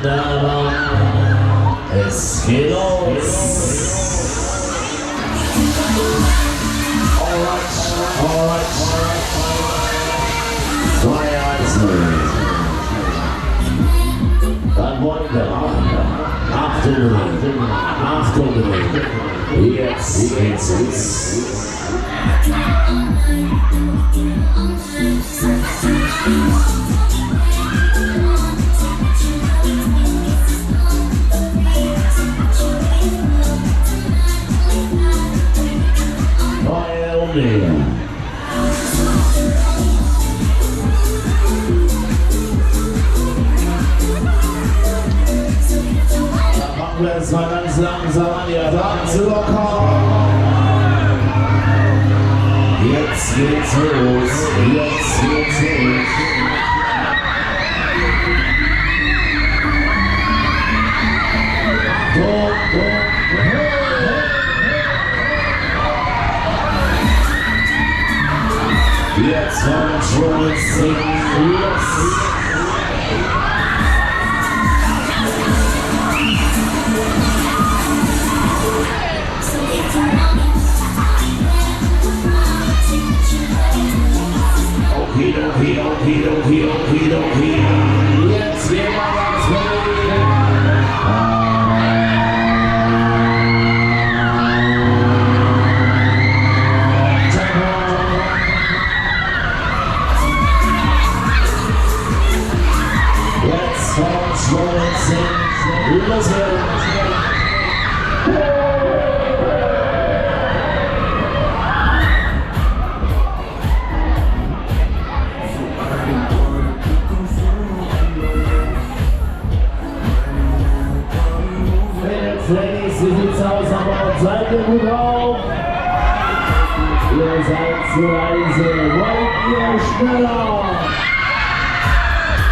Wunderbar, es geht los. Alright. 2-1. Dann wollen wir Achtung, jetzt geht's los. Neue Umleger. Machen wir es mal ganz langsam an, ihr Tanz locker. Jetzt geht's los. Jetzt kommt schon ins Singen los. Okay. Jetzt gehen wir ganz bewegen. Jetzt kommt Schwunzen. Los Ladies, wie sieht's aus? Aber seid ihr gut drauf? Ihr seid zu leise. Wollt ihr schneller?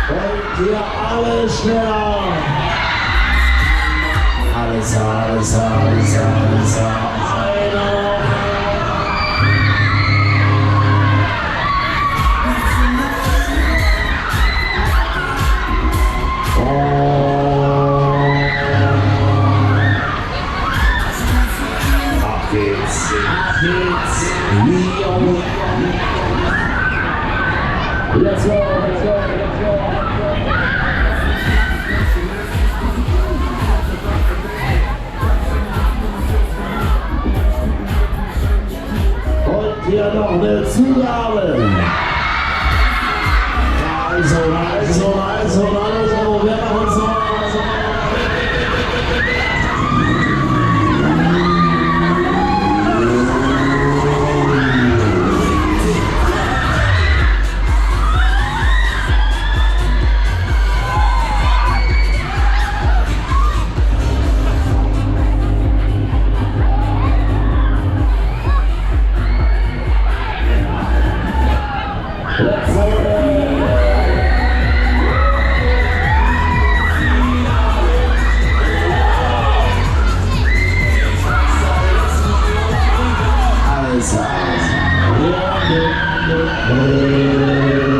Wollt ihr alle schneller? Alles. Let's go. Wollt ihr noch eine Zugabe? Also, wer macht uns noch? Alles.